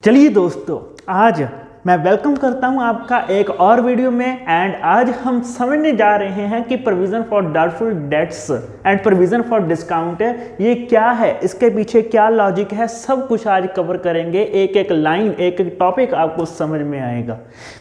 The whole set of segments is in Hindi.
चलिए दोस्तों, आज मैं वेलकम करता हूं आपका एक और वीडियो में। एंड आज हम समझने जा रहे हैं कि provision for doubtful dates and provision for discount ये क्या है, इसके पीछे क्या लॉजिक है, सब कुछ आज कवर करेंगे। एक एक लाइन, एक एक टॉपिक आपको समझ में आएगा।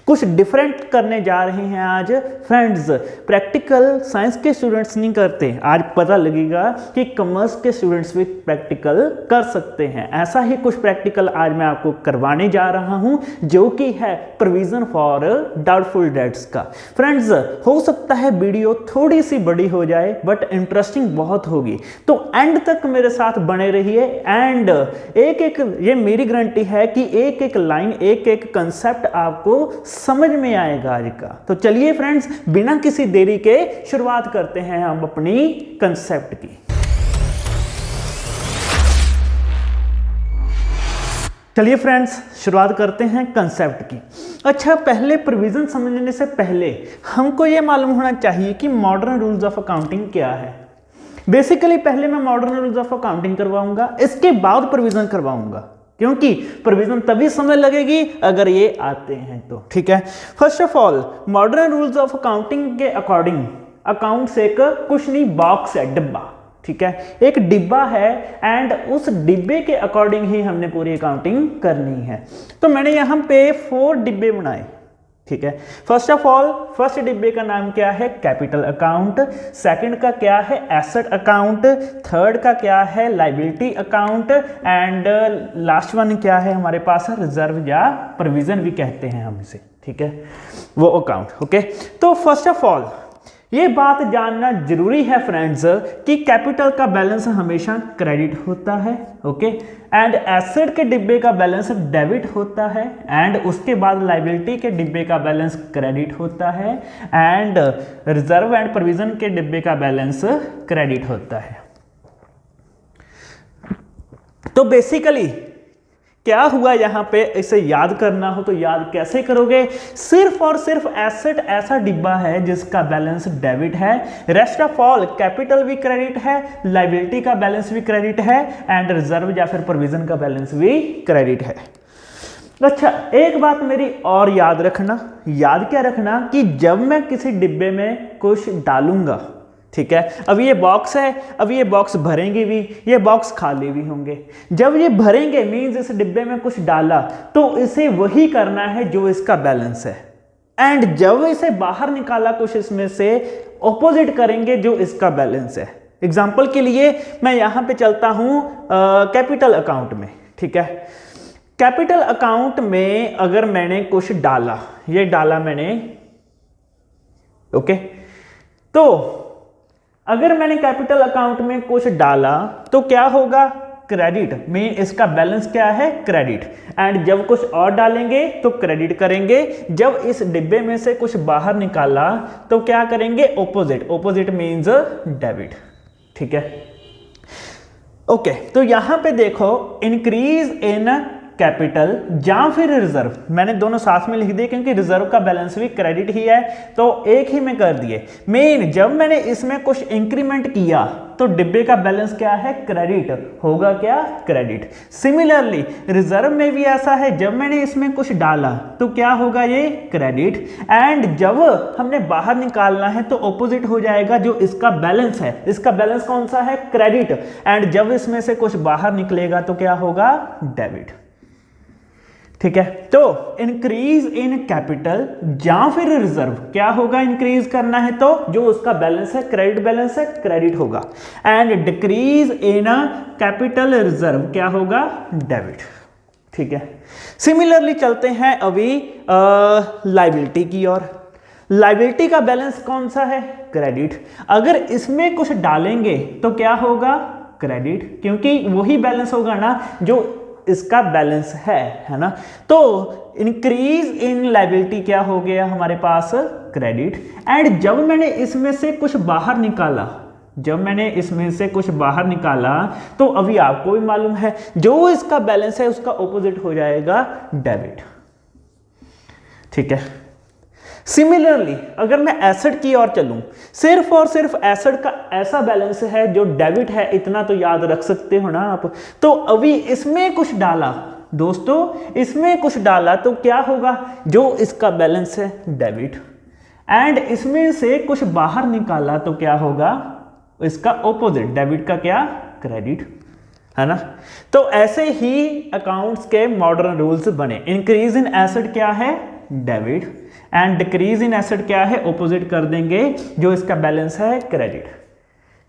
कुछ डिफरेंट करने जा रहे हैं आज फ्रेंड्स। प्रैक्टिकल साइंस के स्टूडेंट्स नहीं करते, आज पता लगेगा कि कॉमर्स के स्टूडेंट्स भी प्रैक्टिकल कर सकते हैं। ऐसा ही कुछ प्रैक्टिकल आज मैं आपको करवाने जा रहा हूं, जो कि है प्रोविजन फॉर डाउटफुल डेट्स का। फ्रेंड्स, हो सकता है वीडियो थोड़ी सी बड़ी हो जाए बट इंटरेस्टिंग बहुत होगी, तो एंड तक मेरे साथ बने रहिए। एंड एक एक, ये मेरी गारंटी है कि एक एक लाइन, एक एक कंसेप्ट आपको समझ में आएगा आज का। तो चलिए फ्रेंड्स, बिना किसी देरी के शुरुआत करते हैं हम अपनी कंसेप्ट की। चलिए फ्रेंड्स, शुरुआत करते हैं कंसेप्ट की। अच्छा, पहले प्रोविजन समझने से पहले हमको ये मालूम होना चाहिए कि मॉडर्न रूल्स ऑफ अकाउंटिंग क्या है। बेसिकली पहले मैं मॉडर्न रूल्स ऑफ अकाउंटिंग करवाऊंगा, इसके बाद प्रोविजन करवाऊंगा, क्योंकि प्रोविजन तभी समझ लगेगी अगर ये आते हैं तो। ठीक है, first of all modern rules of accounting के अकॉर्डिंग अकाउंट्स एक कुछ नहीं, बॉक्स है, डिब्बा। ठीक है, एक डिब्बा है एंड उस डिब्बे के अकॉर्डिंग ही हमने पूरी अकाउंटिंग करनी है। तो मैंने यहाँ पे 4 डिब्बे बनाए। ठीक है, फर्स्ट ऑफ ऑल फर्स्ट डिब्बे का नाम क्या है? Capital account. सेकंड का क्या है? Asset account. थर्ड का क्या है? Liability account. And last one क्या है हमारे पास? रिजर्व या प्रोविजन भी कहते हैं हम इसे। ठीक है, वो अकाउंट। ओके, तो फर्स्ट ऑफ ऑल ये बात जानना जरूरी है फ्रेंड्स कि कैपिटल का बैलेंस हमेशा क्रेडिट होता है। ओके, एंड एसेट के डिब्बे का बैलेंस डेबिट होता है। एंड उसके बाद लायबिलिटी के डिब्बे का बैलेंस क्रेडिट होता है। एंड रिजर्व एंड प्रोविजन के डिब्बे का बैलेंस क्रेडिट होता है। तो बेसिकली क्या हुआ यहाँ पे, इसे याद करना हो तो याद कैसे करोगे? सिर्फ और सिर्फ एसेट ऐसा डिब्बा है जिसका बैलेंस डेबिट है। रेस्ट ऑफ ऑल कैपिटल भी क्रेडिट है, लायबिलिटी का बैलेंस भी क्रेडिट है, एंड रिजर्व या फिर प्रोविजन का बैलेंस भी क्रेडिट है। अच्छा, एक बात मेरी और याद रखना। याद क्या रखना कि जब मैं किसी डिब्बे में कुछ डालूंगा, ठीक है, अब ये बॉक्स है, अब ये बॉक्स भरेंगे भी, ये बॉक्स खाली भी होंगे। जब ये भरेंगे मींस इस डिब्बे में कुछ डाला, तो इसे वही करना है जो इसका बैलेंस है। एंड जब इसे बाहर निकाला कुछ इसमें से, ऑपोजिट करेंगे जो इसका बैलेंस है। एग्जाम्पल के लिए मैं यहां पे चलता हूं कैपिटल अकाउंट में। ठीक है, कैपिटल अकाउंट में अगर मैंने कुछ डाला, ये डाला मैंने। ओके, तो अगर मैंने कैपिटल अकाउंट में कुछ डाला तो क्या होगा? क्रेडिट में इसका बैलेंस क्या है? क्रेडिट। एंड जब कुछ और डालेंगे तो क्रेडिट करेंगे। जब इस डिब्बे में से कुछ बाहर निकाला तो क्या करेंगे? ऑपोजिट। Opposite means debit. ठीक है, ओके, तो यहां पे देखो, इंक्रीज इन कैपिटल या फिर रिजर्व, मैंने दोनों साथ में लिख दिए क्योंकि रिजर्व का बैलेंस भी क्रेडिट ही है, तो एक ही में कर दिए। मेन जब मैंने इसमें कुछ इंक्रीमेंट किया तो डिब्बे का बैलेंस क्या है? क्रेडिट होगा। क्या? क्रेडिट। सिमिलरली रिजर्व में भी ऐसा है, जब मैंने इसमें कुछ डाला तो क्या होगा? ये क्रेडिट। एंड जब हमने बाहर निकालना है तो ऑपोजिट हो जाएगा जो इसका बैलेंस है। इसका बैलेंस कौन सा है? क्रेडिट। एंड जब इसमें से कुछ बाहर निकलेगा तो क्या होगा? डेबिट। ठीक है, तो इंक्रीज इन कैपिटल या फिर रिजर्व, क्या होगा? इंक्रीज करना है तो जो उसका बैलेंस है, क्रेडिट बैलेंस है, क्रेडिट होगा। And decrease in capital reserve क्या होगा? डेबिट। ठीक है, सिमिलरली चलते हैं अभी लायबिलिटी की ओर। लायबिलिटी का बैलेंस कौन सा है? क्रेडिट। अगर इसमें कुछ डालेंगे तो क्या होगा? क्रेडिट, क्योंकि वही बैलेंस होगा ना जो इसका बैलेंस है ना। तो इंक्रीज इन लायबिलिटी क्या हो गया हमारे पास? क्रेडिट। एंड जब मैंने इसमें से कुछ बाहर निकाला, जब मैंने इसमें से कुछ बाहर निकाला तो अभी आपको भी मालूम है जो इसका बैलेंस है उसका ऑपोजिट हो जाएगा डेबिट। ठीक है, सिमिलरली अगर मैं एसेट की ओर चलूं, सिर्फ और सिर्फ एसेट का ऐसा बैलेंस है जो डेबिट है, इतना तो याद रख सकते हो ना आप। तो अभी इसमें कुछ डाला दोस्तों इसमें कुछ डाला तो क्या होगा, जो इसका बैलेंस है डेबिट, एंड इसमें से कुछ बाहर निकाला तो क्या होगा, इसका ऑपोजिट, डेबिट का क्या, क्रेडिट, है ना। तो ऐसे ही अकाउंट्स के मॉडर्न रूल्स बने। इंक्रीज इन एसेट क्या है, debit, and decrease in asset क्या है, ऑपोजिट कर देंगे, जो इसका बैलेंस है क्रेडिट।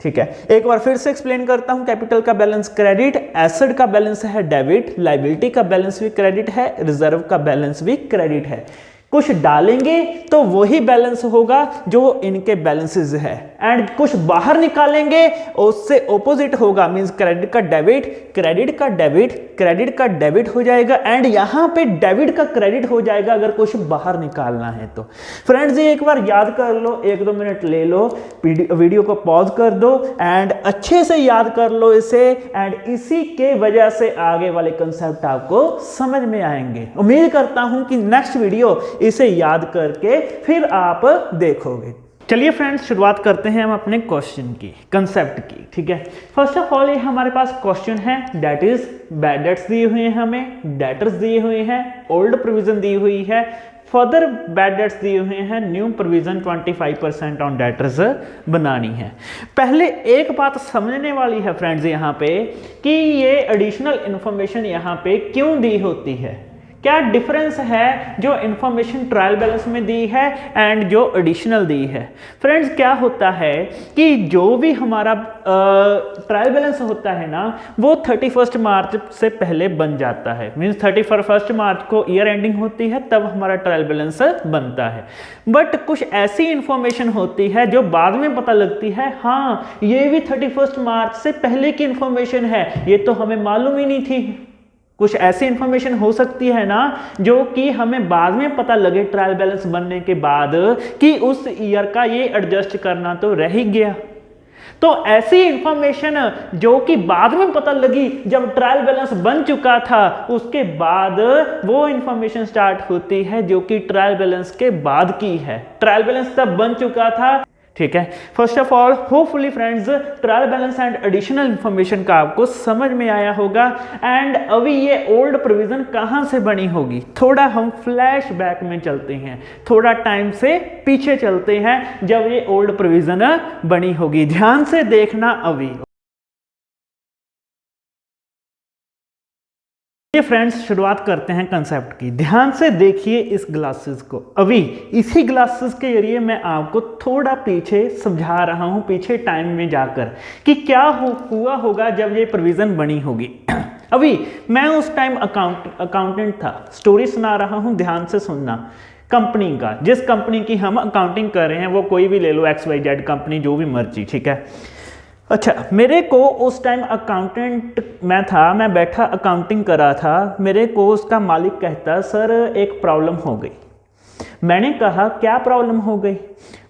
ठीक है, एक बार फिर से एक्सप्लेन करता हूं। कैपिटल का बैलेंस क्रेडिट, एसेट का बैलेंस है डेबिट, लायबिलिटी का बैलेंस भी क्रेडिट है, रिजर्व का बैलेंस भी क्रेडिट है। कुछ डालेंगे तो वही बैलेंस होगा जो इनके बैलेंसेस है, एंड कुछ बाहर निकालेंगे उससे ऑपोजिट होगा, मींस क्रेडिट का डेबिट, क्रेडिट का डेबिट, क्रेडिट का डेबिट हो जाएगा, एंड यहां पे डेबिट का क्रेडिट हो जाएगा अगर कुछ बाहर निकालना है तो। फ्रेंड्स ये एक बार याद कर लो, 1-2 मिनट ले लो, वीडियो को पॉज कर दो एंड अच्छे से याद कर लो इसे, एंड इसी के वजह से आगे वाले कंसेप्ट आपको समझ में आएंगे। उम्मीद करता हूं कि नेक्स्ट वीडियो इसे याद करके फिर आप देखोगे। चलिए फ्रेंड्स शुरुआत करते हैं हम अपने क्वेश्चन की, कंसेप्ट की। ठीक है, फर्स्ट ऑफ ऑल ये हमारे पास क्वेश्चन है, दैट इज बैड डेट्स दिए हुए हैं, हमें डेटर्स दिए हुए हैं, ओल्ड प्रोविजन दी हुई है, फर्दर बैड डेट्स दिए हुए हैं, न्यू प्रोविजन 25% ऑन डेटर्स बनानी है। पहले एक बात समझने वाली है फ्रेंड्स यहाँ पे कि ये एडिशनल इंफॉर्मेशन यहाँ पे क्यों दी होती है, क्या डिफरेंस है जो इंफॉर्मेशन ट्रायल बैलेंस में दी है एंड जो एडिशनल दी है। फ्रेंड्स क्या होता है कि जो भी हमारा ट्रायल बैलेंस होता है ना, वो 31 मार्च से पहले बन जाता है, मींस 31 मार्च को ईयर एंडिंग होती है तब हमारा ट्रायल बैलेंस बनता है। बट कुछ ऐसी इंफॉर्मेशन होती है जो बाद में पता लगती है, हाँ ये भी 31 मार्च से पहले की इंफॉर्मेशन है, ये तो हमें मालूम ही नहीं थी। कुछ ऐसी इंफॉर्मेशन हो सकती है ना जो कि हमें बाद में पता लगे ट्रायल बैलेंस बनने के बाद कि उस ईयर का ये एडजस्ट करना तो रह ही गया। तो ऐसी इंफॉर्मेशन जो कि बाद में पता लगी जब ट्रायल बैलेंस बन चुका था, उसके बाद वो इंफॉर्मेशन स्टार्ट होती है जो कि ट्रायल बैलेंस के बाद की है। ट्रायल बैलेंस तब बन चुका था। ठीक है, first of all hopefully friends trial balance and additional information का आपको समझ में आया होगा। एंड अभी ये ओल्ड प्रोविजन कहां से बनी होगी, थोड़ा हम फ्लैशबैक में चलते हैं, थोड़ा टाइम से पीछे चलते हैं जब ये ओल्ड प्रोविजन बनी होगी। ध्यान से देखना अभी। फ्रेंड्स शुरुआत करते हैं कंसेप्ट की। ध्यान से देखिए इस ग्लासेस को। अभी इसी ग्लासेस के जरिए मैं आपको थोड़ा पीछे समझा रहा हूं, पीछे टाइम में जाकर कि क्या हुआ होगा जब ये प्रोविजन बनी होगी। अभी मैं उस टाइम अकाउंटेंट था, स्टोरी सुना रहा हूं, ध्यान से सुनना। कंपनी का, जिस कंपनी की हम अकाउंटिंग कर रहे हैं वो कोई भी ले लो, XYZ कंपनी, जो भी मर्जी। ठीक है, अच्छा मेरे को उस टाइम अकाउंटेंट मैं बैठा अकाउंटिंग कर रहा था, मेरे को उसका मालिक कहता सर एक प्रॉब्लम हो गई। मैंने कहा क्या प्रॉब्लम हो गई।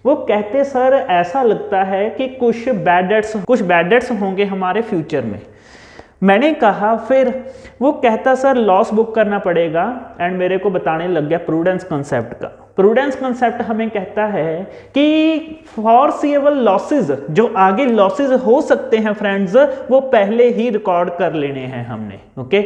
वो कहते सर ऐसा लगता है कि कुछ बैड डेट्स होंगे हमारे फ्यूचर में। मैंने कहा फिर। वो कहता सर लॉस बुक करना पड़ेगा, एंड मेरे को बताने लग गया प्रूडेंस कॉन्सेप्ट का। प्रूडेंस कॉन्सेप्ट हमें कहता है कि फॉरसीएबल लॉसेज, जो आगे लॉसेज हो सकते हैं फ्रेंड्स, वो पहले ही रिकॉर्ड कर लेने हैं हमने। ओके,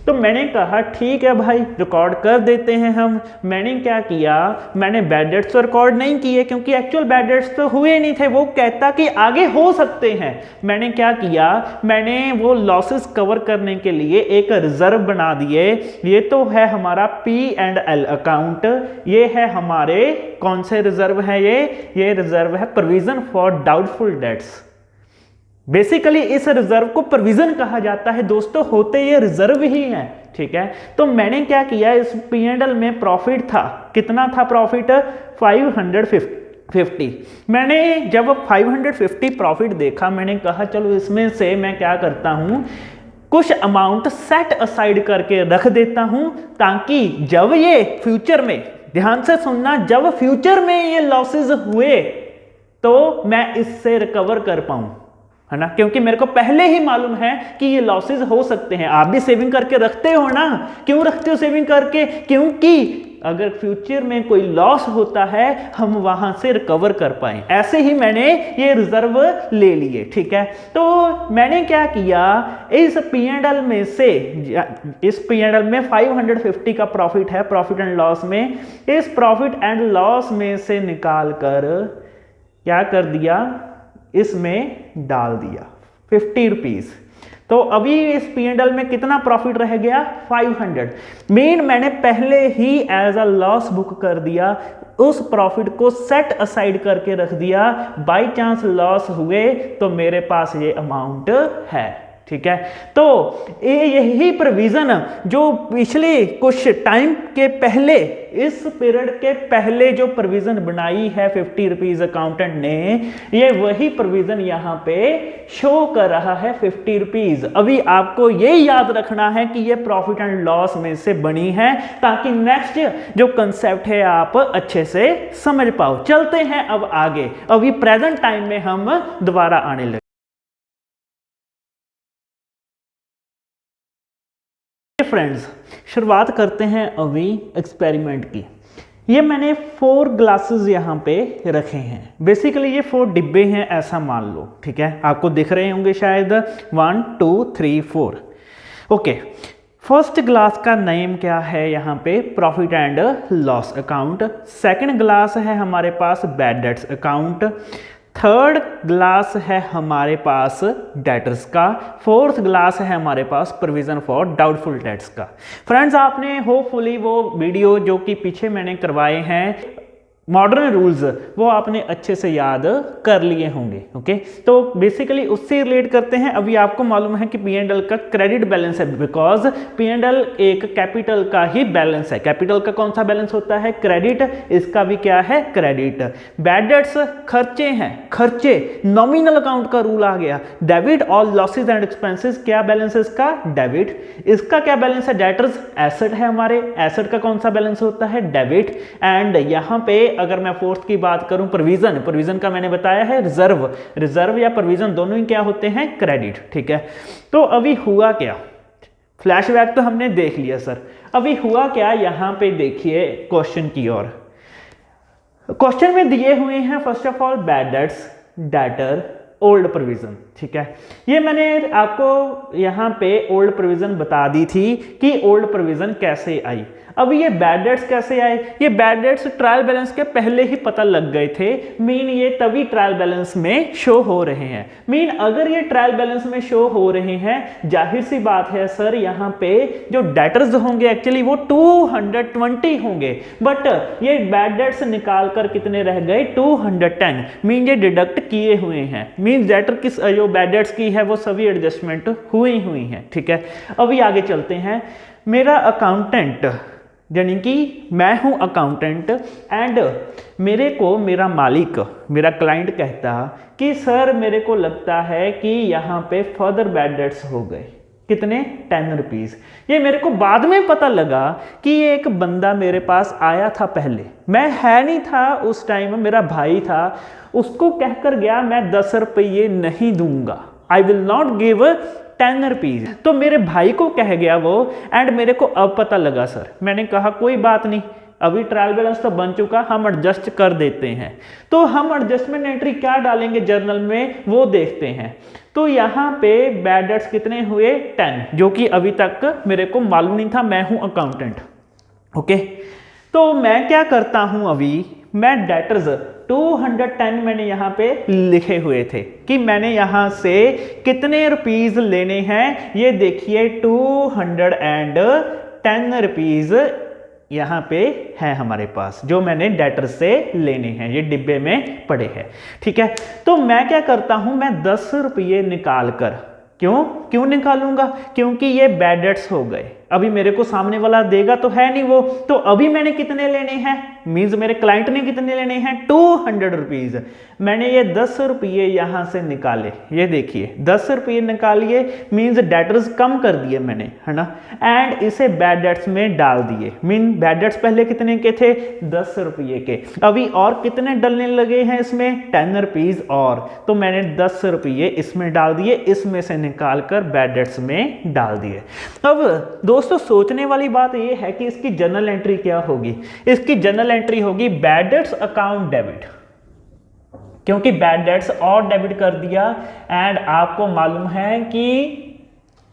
तो मैंने कहा ठीक है भाई रिकॉर्ड कर देते हैं हम। मैंने क्या किया, मैंने बैड डेट्स तो रिकॉर्ड नहीं किए क्योंकि एक्चुअल बैड डेट्स तो हुए नहीं थे, वो कहता कि आगे हो सकते हैं। मैंने क्या किया, मैंने वो लॉसेस कवर करने के लिए एक रिजर्व बना दिए। ये तो है हमारा P&L अकाउंट, ये है हमारे कौन से रिजर्व है, ये रिजर्व है provision for doubtful dates. Basically इस रिजर्व को प्रोविजन कहा जाता है दोस्तों, होते ये रिजर्व ही है। ठीक है, तो मैंने क्या किया, इस P&L में प्रॉफिट था, कितना था प्रॉफिट, 550। मैंने जब 550 प्रॉफिट देखा, मैंने कहा चलो इसमें से मैं क्या करता हूं, कुछ अमाउंट सेट असाइड करके रख देता हूं, ताकि जब ये फ्यूचर में, ध्यान से सुनना, जब फ्यूचर में ये लॉसेस हुए तो मैं इससे रिकवर कर पाऊं, है ना। क्योंकि मेरे को पहले ही मालूम है कि ये लॉसेस हो सकते हैं। आप भी सेविंग करके रखते हो ना, क्यों रखते हो सेविंग करके, क्योंकि अगर फ्यूचर में कोई लॉस होता है हम वहां से रिकवर कर पाए। ऐसे ही मैंने ये रिजर्व ले लिए, ठीक है। तो मैंने क्या किया, इस P&L में से, इस P&L में 550 का प्रॉफिट है, प्रॉफिट एंड लॉस में, इस प्रॉफिट एंड लॉस में से निकाल कर क्या कर दिया, इसमें डाल दिया 50 रुपीज। तो अभी इस P&L में कितना प्रॉफिट रह गया, 500। मेन मैंने पहले ही एज अ लॉस बुक कर दिया, उस प्रॉफिट को सेट असाइड करके रख दिया, बाय चांस लॉस हुए तो मेरे पास ये अमाउंट है, ठीक है। तो यही प्रोविजन जो पिछले कुछ टाइम के पहले, इस पीरियड के पहले जो प्रोविजन बनाई है 50 रुपीज अकाउंटेंट ने, ये वही प्रोविजन यहां पे शो कर रहा है 50 रुपीज। अभी आपको ये याद रखना है कि ये प्रॉफिट एंड लॉस में से बनी है, ताकि नेक्स्ट जो कंसेप्ट है आप अच्छे से समझ पाओ। चलते हैं अब आगे, अभी प्रेजेंट टाइम में हम दोबारा आने लगे। फ्रेंड्स, शुरुआत करते हैं अभी एक्सपेरिमेंट की। ये मैंने 4 ग्लासेस यहाँ पे रखे हैं। बेसिकली ये 4 डिब्बे हैं ऐसा मान लो, ठीक है। आपको दिख रहे होंगे शायद 1 2 3 4। ओके, फर्स्ट ग्लास का नेम क्या है यहाँ पे, profit and loss account. Second glass है हमारे पास bad debts account. Third glass है हमारे पास डेटर्स का। फोर्थ ग्लास है हमारे पास प्रोविजन फॉर डाउटफुल डेट्स का। फ्रेंड्स, आपने होपफुली वो वीडियो जो कि पीछे मैंने करवाए हैं मॉडर्न रूल्स, वो आपने अच्छे से याद कर लिए होंगे। ओके, तो बेसिकली उससे रिलेट करते हैं। अभी आपको मालूम है कि P&L का क्रेडिट बैलेंस है, बिकॉज P&L एक कैपिटल का ही बैलेंस है। कैपिटल का कौन सा बैलेंस होता है, क्रेडिट, इसका भी क्या है, क्रेडिट। बैड डेट्स खर्चे हैं, खर्चे, नॉमिनल अकाउंट का रूल आ गया। Debit all losses and expenses, क्या बैलेंस है इसका, डेबिट। इसका क्या बैलेंस है, डेटर्स एसेट है हमारे, एसेट का कौन सा बैलेंस होता है, डेबिट। एंड यहाँ पे अगर मैं फोर्थ की बात करूं, प्रोविजन, प्रोविजन का मैंने बताया है रिजर्व, रिजर्व या प्रोविजन दोनों ही क्या होते हैं, क्रेडिट, ठीक है। तो अभी हुआ क्या, फ्लैशबैक तो हमने देख लिया सर, अभी हुआ क्या, यहां पे देखिए क्वेश्चन की ओर। क्वेश्चन में दिए हुए हैं first of all bad debts, debtor, old provision, ठीक है। ये मैंने आपको यहाँ पे ओल्ड प्रोविजन बता दी थी कि ओल्ड प्रोविजन कैसे आई। अब ये बैड डेट्स कैसे आए, ये बैड डेट्स ट्रायल बैलेंस के पहले ही पता लग गए थे। मीन ये तभी ट्रायल बैलेंस में शो हो रहे हैं। मीन अगर ये ट्रायल बैलेंस में शो हो रहे हैं, जाहिर सी बात है सर यहाँ पे जो डेटर्स होंगे एक्चुअली वो 220 होंगे, बट ये बैड डेट्स निकाल कर कितने रह गए, 210। मीन ये डिडक्ट किए हुए हैं। मीन डेटर किस जो बैड डेट्स की है वो सभी एडजस्टमेंट हुई हैं, ठीक है। अभी आगे चलते हैं। मेरा अकाउंटेंट, यानी कि मैं हूं अकाउंटेंट, एंड मेरे को मेरा मालिक, मेरा क्लाइंट कहता कि सर मेरे को लगता है कि यहाँ पे फर्दर बैड डेट्स हो गए, कितने, 10 रुपीज। ये मेरे को बाद में पता लगा कि ये एक बंदा मेरे पास आया था पहले, मैं है नहीं था उस टाइम, मेरा भाई था, उसको कहकर गया मैं 10 रुपये नहीं दूंगा, I will not give 10 rupees. तो मेरे भाई को कह गया वो, एंड मेरे को अब पता लगा सर। मैंने कहा कोई बात नहीं, अभी ट्रायल बैलेंस तो बन चुका, हम एडजस्ट कर देते हैं। तो हम एडजस्टमेंट एंट्री क्या डालेंगे जर्नल में वो देखते हैं। तो यहाँ पे बैड डेट्स कितने हुए, 10, जो कि अभी तक मेरे को मालूम नहीं था, मैं हूं अकाउंटेंट। ओके, तो मैं क्या करता हूं, अभी मैं डेटर्स 210 मैंने यहाँ पे लिखे हुए थे कि मैंने यहाँ से कितने रुपीज लेने हैं। ये देखिए 210 रुपीज यहाँ पे है हमारे पास, जो मैंने डेटर से लेने हैं, ये डिब्बे में पड़े हैं, ठीक है। तो मैं क्या करता हूं, मैं 10 रुपये निकाल कर, क्यों निकालूंगा, क्योंकि ये बैड डेट्स हो गए, अभी मेरे को सामने वाला देगा तो है नहीं वो, तो अभी मैंने कितने लेने हैं, मीन्स मेरे क्लाइंट ने कितने लेने हैं, 200 रुपीज। मैंने ये 10 रुपये यहां से निकाले, ये देखिए 10 रुपये निकालिए, मीन्स डेटर्स कम कर दिए मैंने, है ना, एंड इसे बैड डेट्स में डाल दिए। मीन बैड डेट्स पहले कितने के थे, 10 रुपये के, अभी और कितने डलने लगे हैं इसमें, 10 रुपीज और, तो मैंने 10 रुपये इसमें डाल दिए, इसमें से निकाल कर बैड डेट्स में डाल दिए। अब दोस्तों सोचने वाली बात ये है कि इसकी जर्नल एंट्री क्या होगी। इसकी जर्नल एंट्री होगी बैड डेट्स अकाउंट डेबिट, क्योंकि बैड डेट्स और डेबिट कर दिया एंड आपको मालूम है कि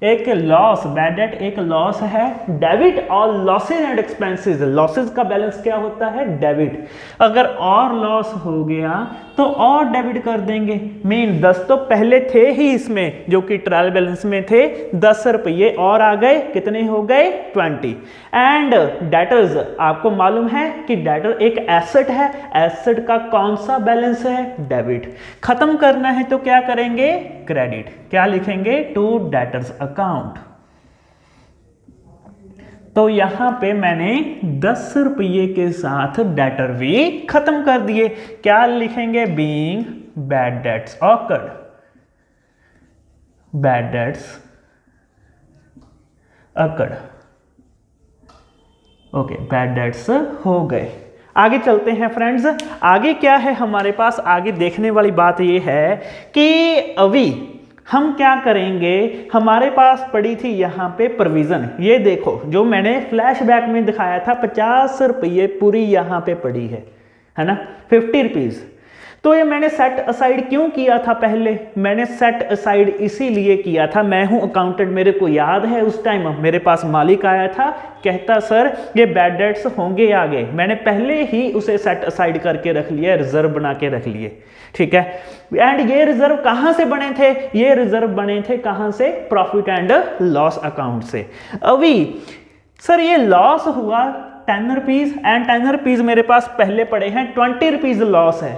एक लॉस, बैड डेट एक लॉस है। डेबिट और लॉसेज एंड एक्सपेंसेस, लॉसेज का बैलेंस क्या होता है, डेबिट। अगर और लॉस हो गया तो और डेबिट कर देंगे। मीन 10 तो पहले थे ही इसमें, जो कि ट्रायल बैलेंस में थे, 10 रुपये और आ गए, कितने हो गए, 20। एंड डेटर्स, आपको मालूम है कि डेटर एक एसेट है, एसेट का कौन सा बैलेंस है, डेबिट। खत्म करना है तो क्या करेंगे, क्रेडिट। क्या लिखेंगे, टू डेटर्स अकाउंट। तो यहां पे मैंने 10 रुपये के साथ डेटर भी खत्म कर दिए। क्या लिखेंगे, being bad debts awkward, bad debts occurred. Okay, bad debts हो गए। आगे चलते हैं फ्रेंड्स, आगे क्या है हमारे पास। आगे देखने वाली बात यह है कि अभी हम क्या करेंगे, हमारे पास पड़ी थी यहाँ पे प्रोविजन। ये देखो जो मैंने फ्लैशबैक में दिखाया था, 50 रुपये पूरी यहाँ पे पड़ी है ना, 50 रुपीज़। तो ये मैंने सेट असाइड क्यों किया था, पहले मैंने सेट असाइड इसीलिए किया था, मैं हूं अकाउंटेंट, मेरे को याद है उस टाइम मेरे पास मालिक आया था, कहता सर ये बैड डेट्स होंगे आगे, मैंने पहले ही उसे सेट असाइड करके रख लिया, रिजर्व बना के रख लिए, ठीक है। एंड ये रिजर्व कहां से बने थे, ये रिजर्व बने थे कहां से, प्रॉफिट एंड लॉस अकाउंट से। अभी सर ये लॉस हुआ 10 रुपीज एंड 10 रुपीज मेरे पास पहले पड़े हैं, 20 रुपीज लॉस है।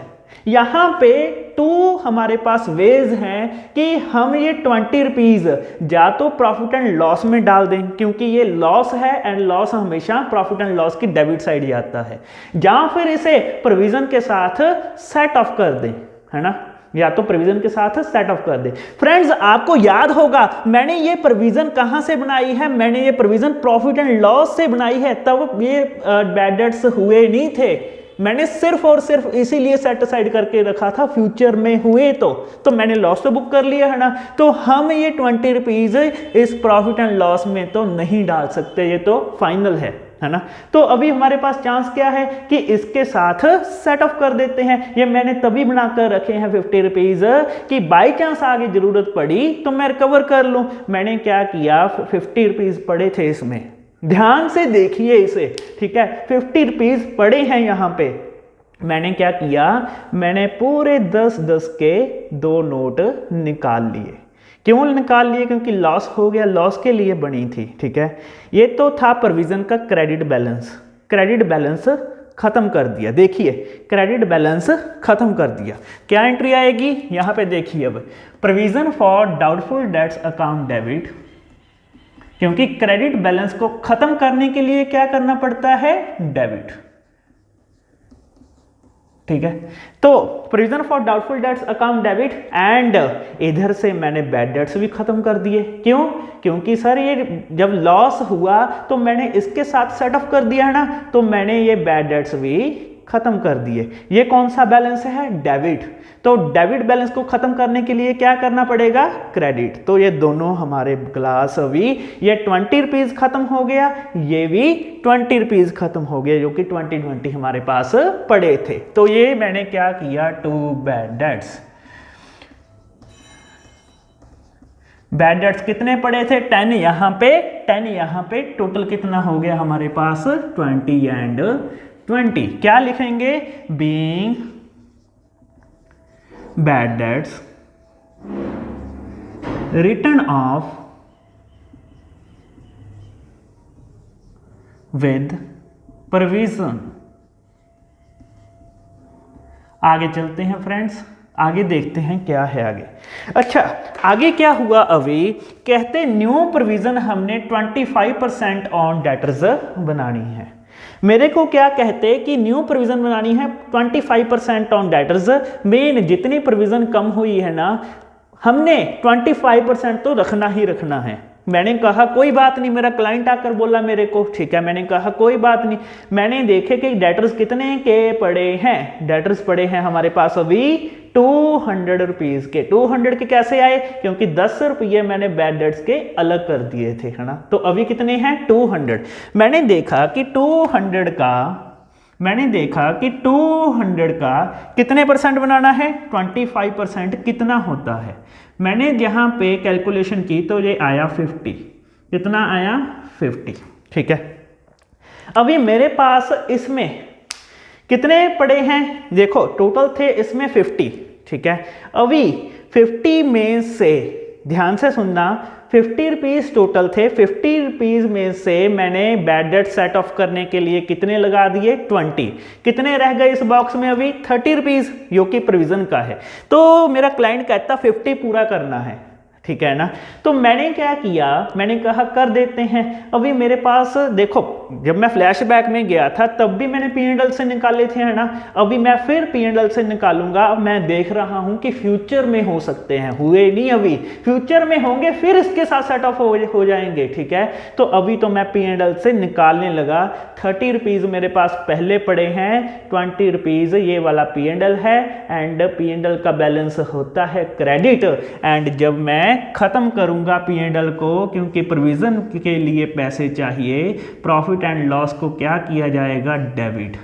यहां पे टू हमारे पास वेज हैं कि हम ये 20 रुपीज या तो प्रॉफिट एंड लॉस में डाल दें, क्योंकि ये लॉस है एंड लॉस हमेशा प्रॉफिट एंड लॉस की डेबिट साइड ही आता है, या फिर इसे प्रोविजन के साथ सेट ऑफ कर दें, है ना, या तो प्रोविजन के साथ सेट ऑफ कर दे। फ्रेंड्स आपको याद होगा मैंने ये प्रोविजन कहां से बनाई है, मैंने ये प्रोविजन प्रॉफिट एंड लॉस से बनाई है, तब ये बैड डेट्स हुए नहीं थे, मैंने सिर्फ और सिर्फ इसीलिए सेट असाइड करके रखा था, फ्यूचर में हुए तो मैंने लॉस तो बुक कर लिया है ना, तो हम ये 20 रुपीज इस प्रॉफिट एंड लॉस में तो नहीं डाल सकते, ये तो फाइनल है ना। तो अभी हमारे पास चांस क्या है कि इसके साथ सेट ऑफ कर देते हैं, ये मैंने तभी बनाकर रखे हैं 50 रुपीज कि बाई चांस आगे जरूरत पड़ी तो मैं रिकवर कर लूं। मैंने क्या किया, 50 रुपीज पड़े थे इसमें, ध्यान से देखिए इसे, ठीक है, 50 रुपीज पड़े हैं यहां पे। मैंने क्या किया, मैंने पूरे 10-10 के 2 नोट निकाल लिए। क्यों निकाल लिए, क्योंकि लॉस हो गया, लॉस के लिए बनी थी, ठीक है। ये तो था प्रोविजन का क्रेडिट बैलेंस, क्रेडिट बैलेंस खत्म कर दिया, देखिए क्रेडिट बैलेंस खत्म कर दिया। क्या एंट्री आएगी यहां पे देखिए, अब provision for doubtful dates account debit, क्योंकि क्रेडिट बैलेंस को खत्म करने के लिए क्या करना पड़ता है, डेबिट, ठीक है। तो provision for doubtful dates account debit and इधर से मैंने बैड डेट्स भी खत्म कर दिए। क्यों, क्योंकि सर ये जब लॉस हुआ तो मैंने इसके साथ सेट ऑफ कर दिया है ना, तो मैंने ये बैड डेट्स भी खत्म कर दिए। ये कौन सा बैलेंस है, डेबिट। तो डेबिट बैलेंस को खत्म करने के लिए क्या करना पड़ेगा, क्रेडिट। तो ये दोनों हमारे क्लास अभी, ये 20 रुपीज खत्म हो गया, ये भी 20 रुपीज खत्म हो गया, जो कि 20 हमारे पास पड़े थे। तो ये मैंने क्या किया, to bad debts. Bad debts कितने पड़े थे, 10 यहां पे, 10 यहां पे, टोटल कितना हो गया हमारे पास, 20 एंड 20। क्या लिखेंगे, being bad debts return of with provision. आगे चलते हैं फ्रेंड्स, आगे देखते हैं क्या है आगे। अच्छा आगे क्या हुआ, अभी कहते न्यू प्रोविजन हमने 25% ऑन डेटर्स बनानी है। मेरे को क्या कहते कि न्यू प्रोविजन बनानी है 25% ऑन डेटर्स। मेन जितनी प्रोविजन कम हुई है ना, हमने 25% तो रखना ही रखना है। मैंने कहा कोई बात नहीं, मेरा क्लाइंट आकर बोला मेरे को, ठीक है, मैंने कहा कोई बात नहीं। मैंने देखे कि डेटर्स कितने के पड़े हैं, डेटर्स पड़े हैं हमारे पास अभी 200 रुपीज के। 200 के कैसे आए, क्योंकि 10 रुपये मैंने बैड डेट्स के अलग कर दिए थे, है ना। तो अभी कितने हैं 200। मैंने देखा कि 200 का कितने परसेंट बनाना है, 25% कितना होता है। मैंने यहाँ पे कैलकुलेशन की तो ये आया 50। कितना आया 50, ठीक है। अभी मेरे पास इसमें कितने पड़े हैं, देखो टोटल थे इसमें 50, ठीक है। अभी 50 में से, ध्यान से सुनना, 50 रुपीज टोटल थे। 50 रुपीज में से मैंने बैड डेट सेट ऑफ करने के लिए कितने लगा दिए, 20। कितने रह गए इस बॉक्स में अभी, 30 रुपीज, जो कि प्रोविजन का है। तो मेरा क्लाइंट कहता 50 पूरा करना है, ठीक है ना। तो मैंने क्या किया, मैंने कहा कर देते हैं। अभी मेरे पास देखो, जब मैं फ्लैशबैक में गया था तब भी मैंने P&L से निकाले थे, है ना। अभी मैं फिर P&L से निकालूंगा। मैं देख रहा हूं कि फ्यूचर में हो सकते हैं, हुए नहीं अभी, फ्यूचर में होंगे, फिर इसके साथ सेट ऑफ हो जाएंगे, ठीक है। तो अभी तो मैं P&L से निकालने लगा। 30 रुपीज मेरे पास पहले पड़े हैं, 20 रुपीज ये वाला P&L है, एंड P&L का बैलेंस होता है क्रेडिट। एंड जब मैं खत्म करूंगा P&L को, क्योंकि प्रोविजन के लिए पैसे चाहिए, प्रॉफिट एंड लॉस को क्या किया जाएगा, डेबिट।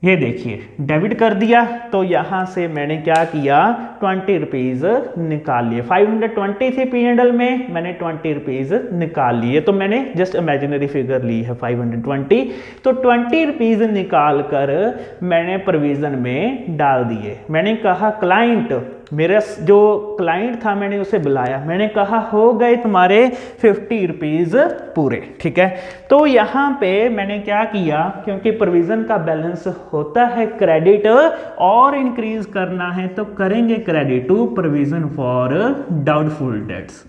ये देखिए डेबिट कर दिया। तो यहां से मैंने क्या किया, 20 रुपीज निकाल लिए। 520 थी P&L में, मैंने 20 रुपीज निकाल लिए। तो मैंने जस्ट इमेजिनरी फिगर ली है 520। तो 20 रुपीज निकाल कर मैंने प्रोविजन में डाल दिए। मैंने कहा क्लाइंट, मेरा जो क्लाइंट था मैंने उसे बुलाया, मैंने कहा हो गए तुम्हारे 50 रुपीज पूरे, ठीक है। तो यहाँ पे मैंने क्या किया, क्योंकि प्रोविजन का बैलेंस होता है क्रेडिट, और इंक्रीज करना है तो करेंगे credit to provision for doubtful debts.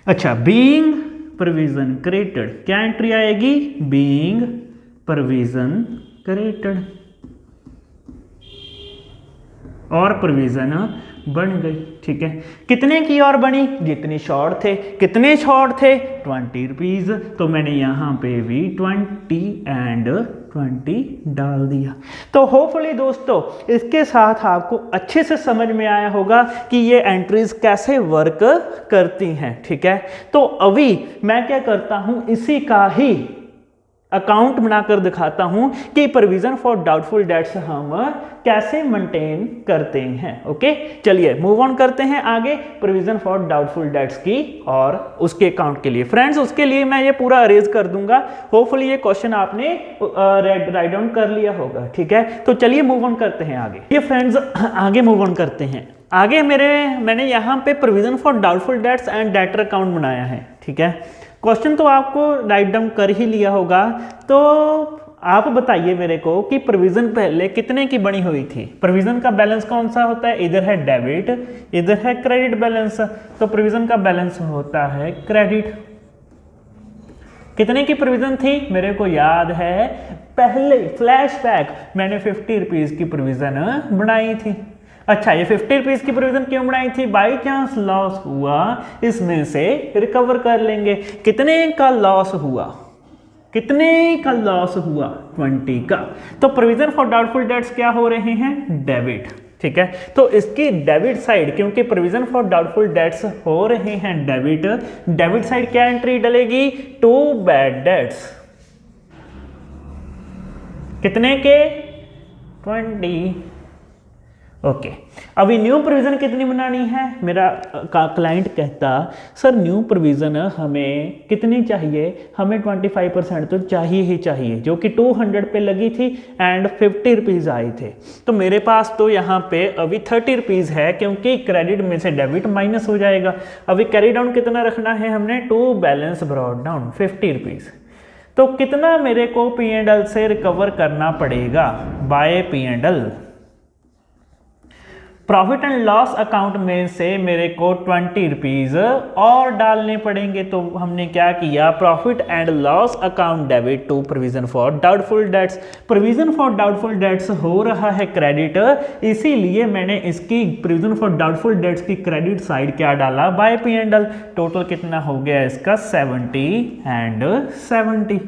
अच्छा, बीइंग प्रोविजन क्रिएटेड, क्या एंट्री आएगी, बीइंग प्रोविजन क्रिएटेड, और प्रोविजन बन गई, ठीक है। कितने की और बनी, जितने शॉर्ट थे। कितने शॉर्ट थे, 20 रुपीज। तो मैंने यहां पे भी 20 एंड 20 डाल दिया। तो होपफुली दोस्तों इसके साथ आपको अच्छे से समझ में आया होगा कि ये एंट्रीज कैसे वर्क करती हैं, ठीक है। तो अभी मैं क्या करता हूं, इसी का ही अकाउंट बनाकर दिखाता हूं कि प्रोविजन फॉर डाउटफुल डेट्स हम कैसे मेंटेन करते हैं। ओके, चलिए मूव ऑन करते हैं आगे प्रोविजन फॉर डाउटफुल डेट्स की और उसके अकाउंट के लिए। फ्रेंड्स उसके लिए मैं ये पूरा अरेज कर दूंगा। होपफुली ये क्वेश्चन आपने राइट डाउन कर लिया होगा, ठीक है। तो चलिए मूव ऑन करते हैं आगे। ये फ्रेंड्स आगे मूव ऑन करते हैं आगे। मैंने यहाँ पे provision for doubtful dates and debtor account बनाया है, ठीक है। क्वेश्चन तो आपको राइट डाउन कर ही लिया होगा। तो आप बताइए मेरे को कि प्रोविजन पहले कितने की बनी हुई थी। प्रोविजन का बैलेंस कौन सा होता है, इधर है डेबिट, इधर है क्रेडिट बैलेंस। तो प्रोविजन का बैलेंस होता है क्रेडिट। कितने की प्रोविजन थी, मेरे को याद है पहले फ्लैशबैक मैंने 50 रुपीज की प्रोविजन बनाई थी। अच्छा, ये 50 रुपीज की प्रोविजन क्यों बनाई थी, बाई चांस लॉस हुआ इसमें से रिकवर कर लेंगे। कितने का लॉस हुआ, कितने का लॉस हुआ, 20 का। तो प्रोविजन फॉर डाउटफुल डेट्स क्या हो रहे हैं, डेबिट, ठीक है। तो इसकी डेबिट साइड, क्योंकि प्रोविजन फॉर डाउटफुल डेट्स हो रहे हैं डेबिट, डेबिट साइड क्या एंट्री डलेगी, टू बैड डेट्स। कितने के, 20। ओके, अभी न्यू प्रोविजन कितनी बनानी है। मेरा क्लाइंट कहता सर न्यू प्रोविजन हमें कितनी चाहिए, हमें 25% तो चाहिए ही चाहिए, जो कि 200 पे लगी थी एंड 50 रुपीज़ आए थे। तो मेरे पास तो यहाँ पे अभी 30 रुपीज़ है, क्योंकि क्रेडिट में से डेबिट माइनस हो जाएगा। अभी कैरी डाउन कितना रखना है हमने, to balance brought down 50 rupees. तो कितना मेरे को P&L से रिकवर करना पड़ेगा, by P&L। Profit and loss account में से मेरे को 20 रुपीज और डालने पड़ेंगे। तो हमने क्या किया, profit and loss account debit to provision for doubtful debts. Provision for doubtful debts हो रहा है क्रेडिट, इसीलिए मैंने इसकी प्रोविजन फॉर डाउटफुल डेट्स की क्रेडिट साइड क्या डाला, बाय P&L। टोटल कितना हो गया इसका 70 एंड 70।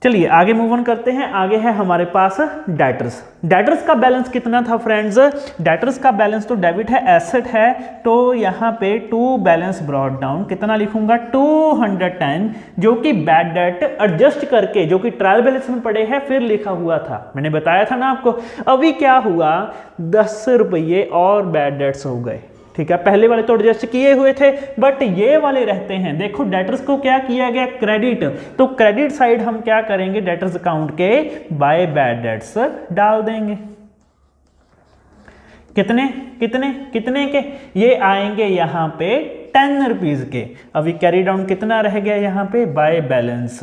चलिए आगे मूव ऑन करते हैं। आगे है हमारे पास डेटर्स। डेटर्स का बैलेंस कितना था फ्रेंड्स, डेटर्स का बैलेंस तो डेबिट है, एसेट है, तो यहाँ पे टू बैलेंस ब्रॉट डाउन कितना लिखूंगा 210, जो कि बैड डेट एडजस्ट करके जो कि ट्रायल बैलेंस में पड़े हैं फिर लिखा हुआ था, मैंने बताया था ना आपको। अभी क्या हुआ, 10 रुपये और बैड डेट्स हो गए, ठीक है। पहले वाले तो एडजस्ट किए हुए थे बट ये वाले रहते हैं। देखो डेटर्स को क्या किया गया, क्रेडिट, तो क्रेडिट साइड हम क्या करेंगे, डेटर्स अकाउंट के बाय बैड डेट्स डाल देंगे। कितने कितने कितने के, ये आएंगे यहाँ पे 10 रुपीज के। अभी कैरी डाउन कितना रह गया यहाँ पे, by balance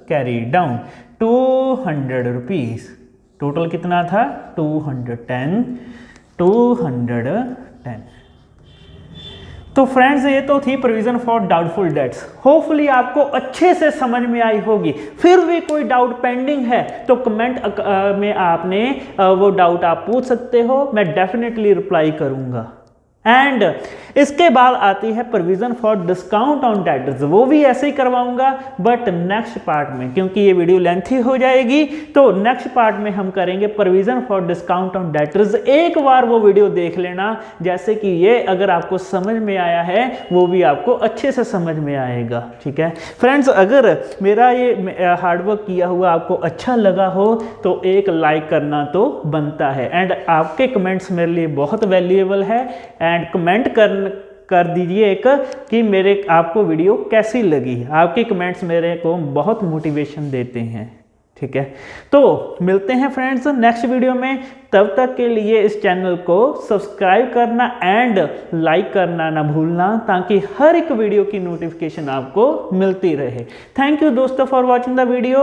carry down 200 rupees. Total कितना था 210। तो फ्रेंड्स ये तो थी provision for doubtful dates. Hopefully आपको अच्छे से समझ में आई होगी। फिर भी कोई डाउट पेंडिंग है तो कमेंट में आपने वो डाउट आप पूछ सकते हो, मैं डेफिनेटली रिप्लाई करूंगा। एंड इसके बाद आती है provision for discount on debtors, वो भी ऐसे ही करवाऊंगा बट नेक्स्ट पार्ट में, क्योंकि ये वीडियो लेंथी हो जाएगी। तो नेक्स्ट पार्ट में हम करेंगे provision for discount on debtors. एक बार वो वीडियो देख लेना, जैसे कि ये अगर आपको समझ में आया है वो भी आपको अच्छे से समझ में आएगा, ठीक है फ्रेंड्स। अगर मेरा ये हार्डवर्क किया हुआ आपको अच्छा लगा हो तो एक लाइक करना तो बनता है। एंड आपके कमेंट्स मेरे लिए बहुत वैल्यूएबल है। एंड कमेंट कर दीजिए एक कि मेरे आपको वीडियो कैसी लगी। आपके कमेंट्स मेरे को बहुत मोटिवेशन देते हैं, ठीक है। तो मिलते हैं फ्रेंड्स नेक्स्ट वीडियो में, तब तक के लिए इस चैनल को सब्सक्राइब करना एंड लाइक करना ना भूलना, ताकि हर एक वीडियो की नोटिफिकेशन आपको मिलती रहे। थैंक यू दोस्तों फॉर वॉचिंग द वीडियो।